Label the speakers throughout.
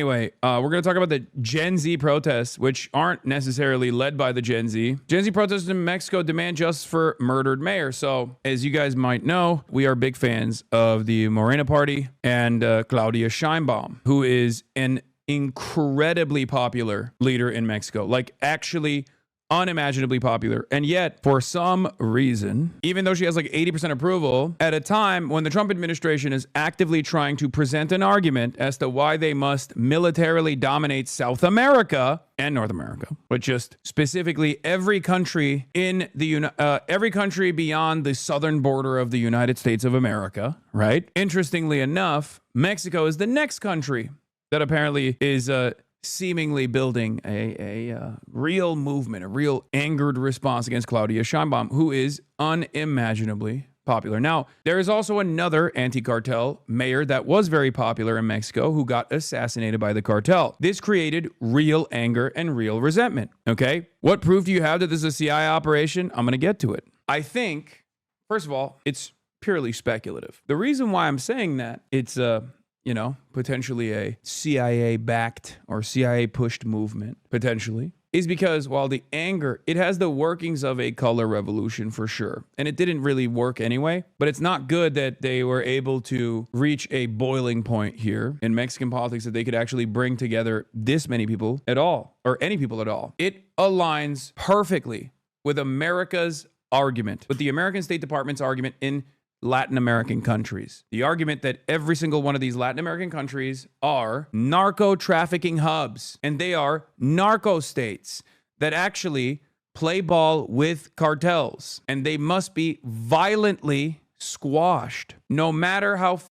Speaker 1: Anyway, we're going to talk about the Gen Z protests, which aren't necessarily led by the Gen Z. Gen Z protests in Mexico demand justice for murdered mayor. So, as you guys might know, we are big fans of the Morena Party and Claudia Sheinbaum, who is an incredibly popular leader in Mexico. Like, actually unimaginably popular. And yet, for some reason, even though she has like 80% approval, at a time when the Trump administration is actively trying to present an argument as to why they must militarily dominate South America and North America, but just specifically every country in the every country beyond the southern border of the United States of America, right? Interestingly enough, Mexico is the next country that apparently is seemingly building a real movement, a real angered response against Claudia Sheinbaum, who is unimaginably popular. Now, there is also another anti-cartel mayor that was very popular in Mexico who got assassinated by the cartel. This created real anger and real resentment, okay? What proof do you have that this is a CIA operation? I'm going to get to it. I think, first of all, it's purely speculative. The reason why I'm saying that, it's potentially a CIA-backed or CIA-pushed movement, potentially, is because while the anger, it has the workings of a color revolution for sure. And it didn't really work anyway, but it's not good that they were able to reach a boiling point here in Mexican politics that they could actually bring together this many people at all, or any people at all. It aligns perfectly with America's argument, with the American State Department's argument in Latin American countries. The argument that every single one of these Latin American countries are narco trafficking hubs, and they are narco states that actually play ball with cartels, and they must be violently squashed, no matter how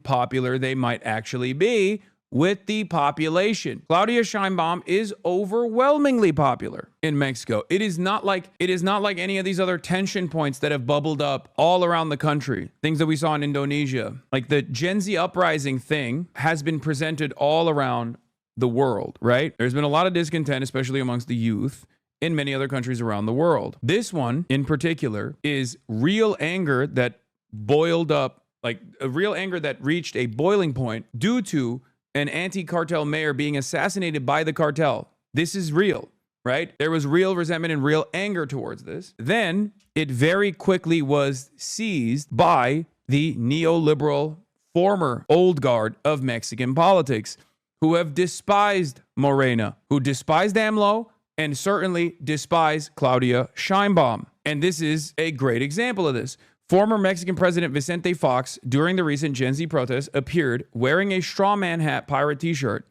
Speaker 1: popular they might actually be with the population. Claudia Sheinbaum is overwhelmingly popular in Mexico. It is not like any of these other tension points that have bubbled up all around the country. Things that we saw in Indonesia. Like the Gen Z uprising thing has been presented all around the world, right? There's been a lot of discontent, especially amongst the youth in many other countries around the world. This one in particular is real anger that boiled up, like a real anger that reached a boiling point due to an anti-cartel mayor being assassinated by the cartel. This is real, right? There was real resentment and real anger towards this. Then it very quickly was seized by the neoliberal former old guard of Mexican politics who have despised Morena, who despised AMLO, and certainly despise Claudia Sheinbaum. And this is a great example of this. Former Mexican President Vicente Fox, during the recent Gen Z protests, appeared wearing a strawman hat pirate t-shirt.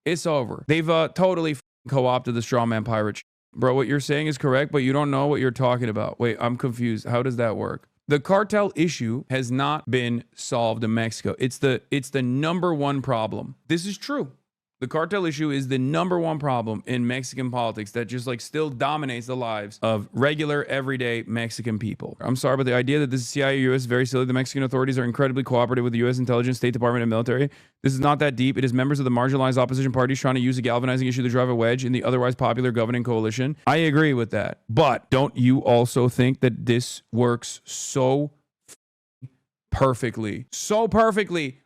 Speaker 1: It's over. They've totally co-opted the strawman pirate. Bro, what you're saying is correct, but you don't know what you're talking about. Wait, I'm confused. How does that work? The cartel issue has not been solved in Mexico. It's the number one problem. This is true. The cartel issue is the number one problem in Mexican politics that just like still dominates the lives of regular, everyday Mexican people. I'm sorry, but the idea that this is CIA or US is very silly. The Mexican authorities are incredibly cooperative with the US intelligence, State Department, and military. This is not that deep. It is members of the marginalized opposition parties trying to use a galvanizing issue to drive a wedge in the otherwise popular governing coalition. I agree with that. But don't you also think that this works so perfectly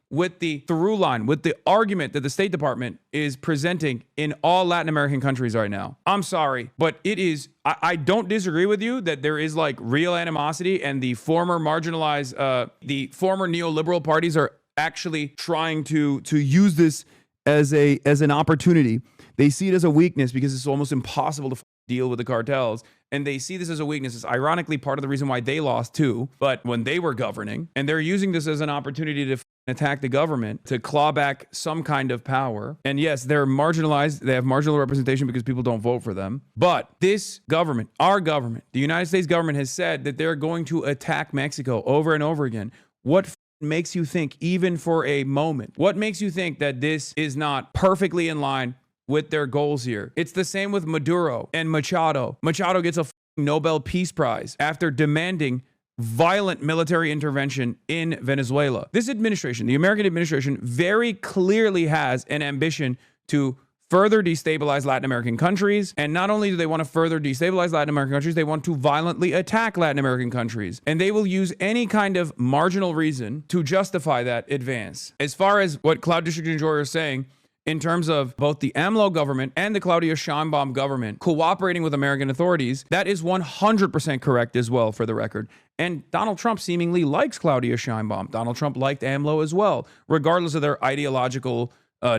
Speaker 1: with the through line, with the argument that the State Department is presenting in all Latin American countries right now? I'm sorry, but it is, I don't disagree with you that there is like real animosity and the former marginalized, the former neoliberal parties are actually trying to use this as an opportunity. They see it as a weakness because it's almost impossible to deal with the cartels. And they see this as a weakness. It's ironically part of the reason why they lost too, but when they were governing, and they're using this as an opportunity to attack the government, to claw back some kind of power. And yes, they're marginalized. They have marginal representation because people don't vote for them. But this government, our government, the United States government has said that they're going to attack Mexico over and over again. What makes you think, even for a moment, what makes you think that this is not perfectly in line with their goals here? It's the same with Maduro and Machado. Machado gets a Nobel Peace Prize after demanding violent military intervention in Venezuela. This administration, the American administration, very clearly has an ambition to further destabilize Latin American countries. And not only do they want to further destabilize Latin American countries, they want to violently attack Latin American countries. And they will use any kind of marginal reason to justify that advance. As far as what Cloud District Enjoyer is saying, in terms of both the AMLO government and the Claudia Sheinbaum government cooperating with American authorities, that is 100% correct as well, for the record. And Donald Trump seemingly likes Claudia Sheinbaum. Donald Trump liked AMLO as well, regardless of their ideological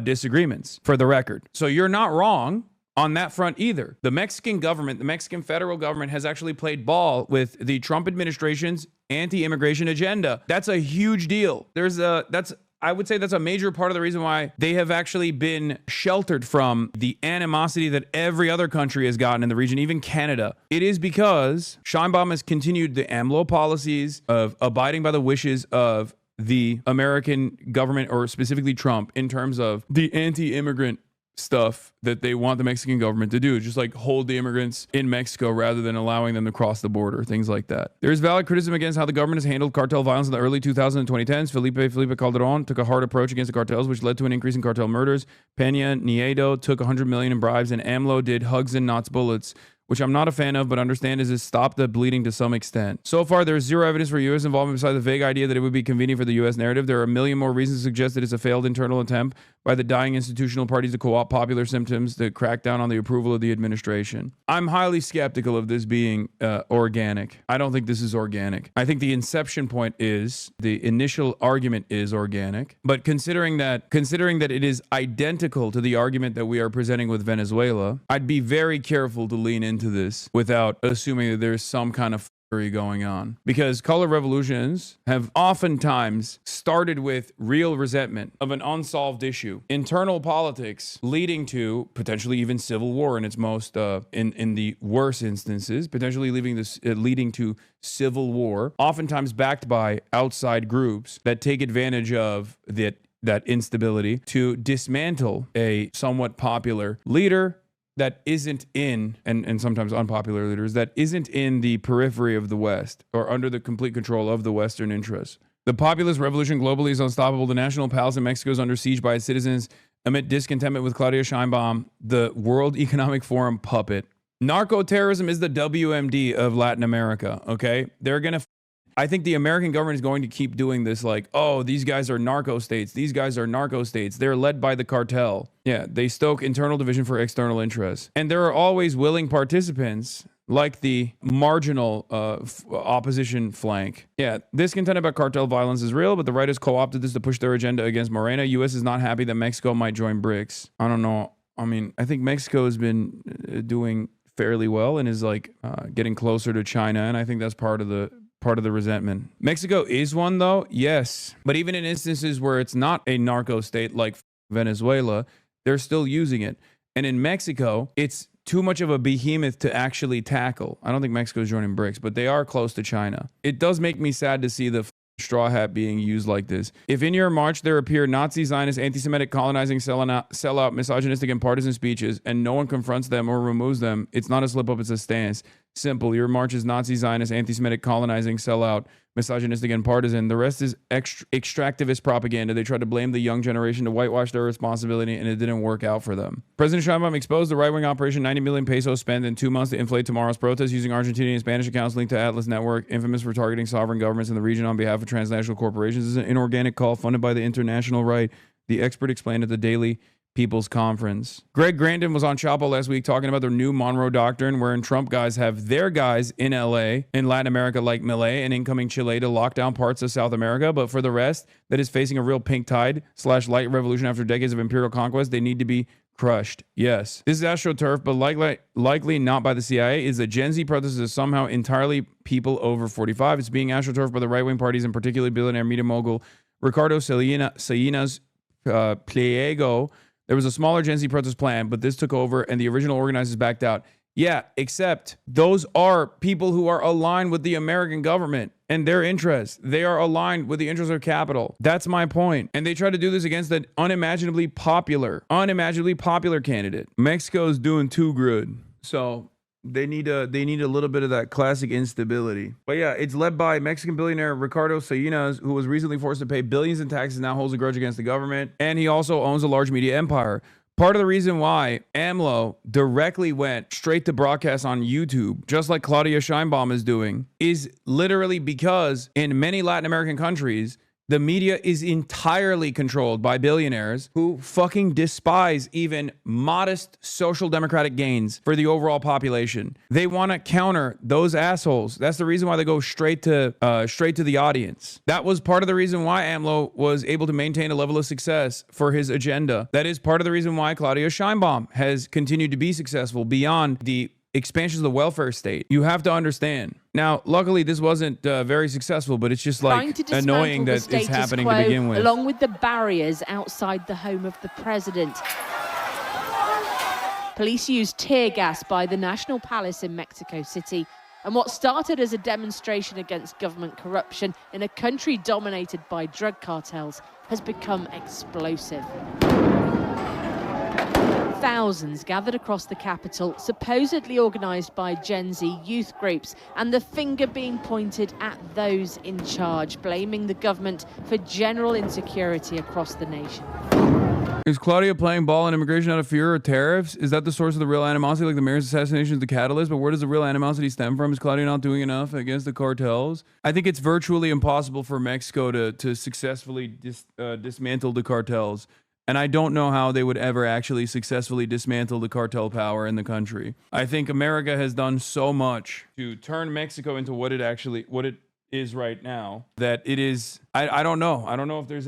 Speaker 1: disagreements, for the record. So you're not wrong on that front either. The Mexican government, the Mexican federal government, has actually played ball with the Trump administration's anti-immigration agenda. That's a huge deal. I would say that's a major part of the reason why they have actually been sheltered from the animosity that every other country has gotten in the region, even Canada. It is because Sheinbaum has continued the AMLO policies of abiding by the wishes of the American government, or specifically Trump, in terms of the anti-immigrant stuff that they want the Mexican government to do, just like hold the immigrants in Mexico rather than allowing them to cross the border, things like that. There's valid criticism against how the government has handled cartel violence in the early 2000s and 2010s. Felipe Calderon took a hard approach against the cartels, which led to an increase in cartel murders. Peña Nieto took $100 million in bribes, and AMLO did hugs and not bullets, which I'm not a fan of, but understand is stop the bleeding to some extent. So far, there's zero evidence for U.S. involvement besides the vague idea that it would be convenient for the U.S. narrative. There are a million more reasons to suggest that it's a failed internal attempt by the dying institutional parties to co-opt popular symptoms to crack down on the approval of the administration. I'm highly skeptical of this being organic. I don't think this is organic. I think the inception point is, the initial argument is organic, but considering that it is identical to the argument that we are presenting with Venezuela, I'd be very careful to lean into this without assuming that there's some kind of fuckery going on, because color revolutions have oftentimes started with real resentment of an unsolved issue, internal politics leading to potentially even civil war in its most in the worst instances, potentially leading to civil war, oftentimes backed by outside groups that take advantage of that instability to dismantle a somewhat popular leader that isn't in, and sometimes unpopular leaders, that isn't in the periphery of the West or under the complete control of the Western interests. The populist revolution globally is unstoppable. The national palace in Mexico is under siege by its citizens amid discontentment with Claudia Sheinbaum, the World Economic Forum puppet. Narco-terrorism is the WMD of Latin America, okay? I think the American government is going to keep doing this, like, oh, these guys are narco states. These guys are narco states. They're led by the cartel. Yeah, they stoke internal division for external interests. And there are always willing participants, like the marginal opposition flank. Yeah, discontent about cartel violence is real, but the right has co-opted this to push their agenda against Morena. U.S. is not happy that Mexico might join BRICS. I don't know. I mean, I think Mexico has been doing fairly well and is like getting closer to China, and I think that's part of the resentment. Mexico is one, though, yes. But even in instances where it's not a narco state like Venezuela, they're still using it. And in Mexico, it's too much of a behemoth to actually tackle. I don't think Mexico is joining BRICS, but they are close to China. It does make me sad to see the straw hat being used like this. If in your march there appear Nazi, Zionist, anti-Semitic, colonizing, sellout, misogynistic, and partisan speeches, and no one confronts them or removes them, it's not a slip-up, it's a stance. Simple. Your march is Nazi, Zionist, anti-Semitic, colonizing, sellout, misogynistic, and partisan. The rest is extractivist propaganda. They tried to blame the young generation to whitewash their responsibility, and it didn't work out for them. President Sheinbaum exposed the right-wing operation, 90 million pesos spent in 2 months to inflate tomorrow's protests using Argentinian and Spanish accounts linked to Atlas Network, infamous for targeting sovereign governments in the region on behalf of transnational corporations. This is an inorganic call funded by the international right. The expert explained at the Daily People's Conference. Greg Grandin was on Chapo last week talking about their new Monroe Doctrine, wherein Trump guys have their guys in LA, in Latin America like Milei and incoming Chile to lock down parts of South America, but for the rest that is facing a real pink tide / light revolution after decades of imperial conquest, they need to be crushed. Yes. This is AstroTurf, but likely not by the CIA, is that Gen Z protest is somehow entirely people over 45. It's being AstroTurf by the right-wing parties, and particularly billionaire media mogul Ricardo Salinas Pliego. There was a smaller Gen Z protest plan, but this took over and the original organizers backed out. Yeah, except those are people who are aligned with the American government and their interests. They are aligned with the interests of capital. That's my point. And they try to do this against an unimaginably popular candidate. Mexico's doing too good. So they need a little bit of that classic instability. But yeah, it's led by Mexican billionaire Ricardo Salinas, who was recently forced to pay billions in taxes, now holds a grudge against the government, and he also owns a large media empire. Part of the reason why AMLO directly went straight to broadcast on YouTube, just like Claudia Sheinbaum is doing, is literally because in many Latin American countries, The media is entirely controlled by billionaires who fucking despise even modest social democratic gains for the overall population. They want to counter those assholes. That's the reason why they go straight to the audience. That was part of the reason why AMLO was able to maintain a level of success for his agenda. That is part of the reason why Claudia Sheinbaum has continued to be successful beyond the expansions of the welfare state. You have to understand. Now, luckily, this wasn't very successful, but it's just like annoying that it's happening to begin with.
Speaker 2: Along with the barriers outside the home of the president. Police used tear gas by the National Palace in Mexico City. And what started as a demonstration against government corruption in a country dominated by drug cartels has become explosive. Thousands gathered across the capital, supposedly organised by Gen Z youth groups, and the finger being pointed at those in charge, blaming the government for general insecurity across the nation.
Speaker 1: Is Claudia playing ball on immigration out of fear or tariffs? Is that the source of the real animosity, like the mayor's assassination is the catalyst? But where does the real animosity stem from? Is Claudia not doing enough against the cartels? I think it's virtually impossible for Mexico to successfully dismantle the cartels. And I don't know how they would ever actually successfully dismantle the cartel power in the country. I think America has done so much to turn Mexico into what it is right now that it is, I don't know. I don't know if there's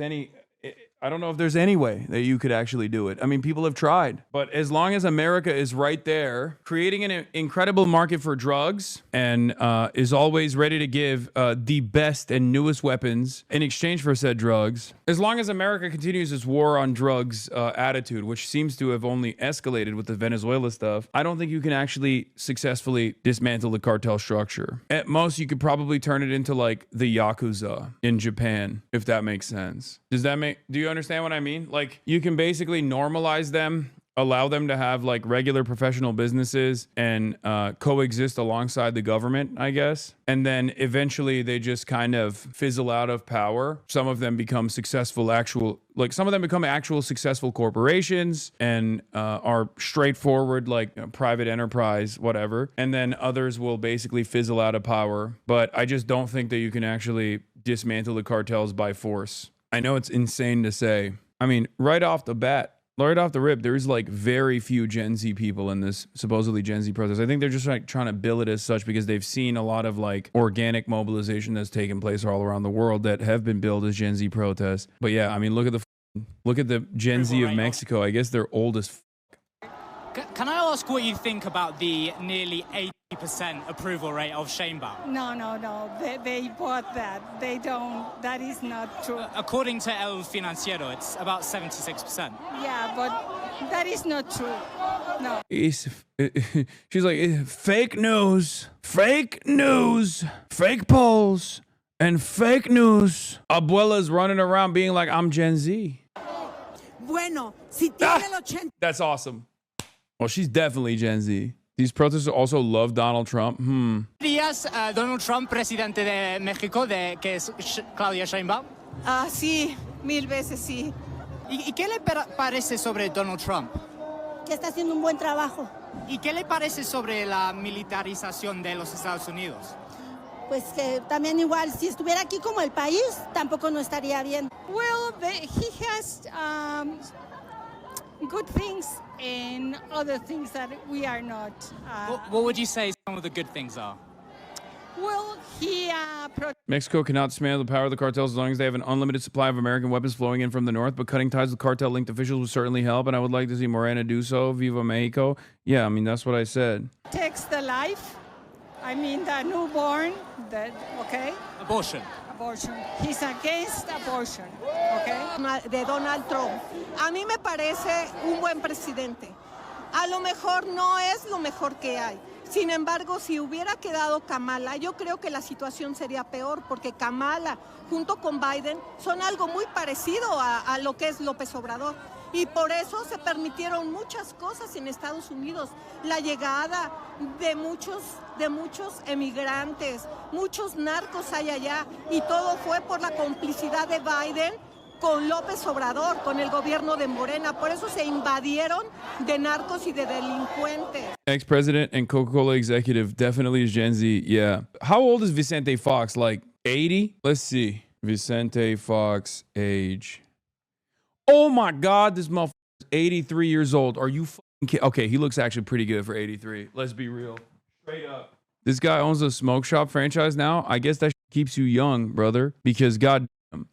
Speaker 1: any way that you could actually do it. I mean, people have tried, but as long as America is right there, creating an incredible market for drugs and is always ready to give the best and newest weapons in exchange for said drugs, as long as America continues its war on drugs attitude, which seems to have only escalated with the Venezuela stuff, I don't think you can actually successfully dismantle the cartel structure. At most, you could probably turn it into like the Yakuza in Japan, if that makes sense. Do you understand what I mean? Like, you can basically normalize them, allow them to have like regular professional businesses and coexist alongside the government, I guess. And then eventually they just kind of fizzle out of power. Some of them become actual successful corporations and are straightforward, like private enterprise, whatever. And then others will basically fizzle out of power. But I just don't think that you can actually dismantle the cartels by force. I know it's insane to say. I mean, right off the rip, there's like very few Gen Z people in this supposedly Gen Z protest. I think they're just like trying to bill it as such because they've seen a lot of like organic mobilization that's taken place all around the world that have been billed as Gen Z protests. But yeah, I mean, look at the Gen Z of Mexico. I guess they're old as
Speaker 3: Can I ask what you think about the nearly 80% approval rate of Sheinbaum?
Speaker 4: No. They bought that. They don't. That is not true.
Speaker 3: According to El Financiero, it's about 76%.
Speaker 4: Yeah, but that is not true. No.
Speaker 1: She's like, fake news, fake polls, and fake news. Abuela's running around being like, I'm Gen Z.
Speaker 5: Bueno, si tiene el 80.
Speaker 1: That's awesome. Well, she's definitely Gen Z. These protesters also love Donald Trump.
Speaker 3: ¿Dirías Donald Trump, presidente de México, que es Claudia Sheinbaum?
Speaker 5: Sí, 1000 veces sí.
Speaker 3: ¿Y qué le parece sobre Donald Trump?
Speaker 5: Que está haciendo un buen trabajo.
Speaker 3: ¿Y qué le parece sobre la militarización de los Estados Unidos?
Speaker 5: Pues que también igual, si estuviera aquí como el país, tampoco no estaría bien.
Speaker 4: Well, he has good things and other things that we are not.
Speaker 3: What would you say some of the good things are?
Speaker 4: Well,
Speaker 1: Mexico cannot dismantle the power of the cartels as long as they have an unlimited supply of American weapons flowing in from the north, but cutting ties with cartel-linked officials would certainly help, and I would like to see Morena do so. Viva Mexico. Yeah, I mean, that's what I said.
Speaker 4: Takes the life. I mean, the newborn, okay?
Speaker 3: Abortion.
Speaker 4: He's against abortion, okay?
Speaker 5: De Donald Trump. A mí me parece un buen presidente. A lo mejor no es lo mejor que hay. Sin embargo, si hubiera quedado Kamala, yo creo que la situación sería peor, porque Kamala, junto con Biden, son algo muy parecido a lo que es López Obrador. Y por eso se permitieron muchas cosas en Estados Unidos. La llegada de muchos emigrantes, muchos narcos hay allá. Y todo fue por la complicidad de Biden con López Obrador, con el gobierno de Morena. Por eso se invadieron de narcos y de delincuentes.
Speaker 1: Ex-president and Coca-Cola executive definitely is Gen Z. Yeah. How old is Vicente Fox? Like 80? Let's see. Vicente Fox age. Oh my God, this motherfucker is 83 years old. Are you fucking kidding? Okay, he looks actually pretty good for 83. Let's be real. Straight up. This guy owns a smoke shop franchise now. I guess that keeps you young, brother, because God damn.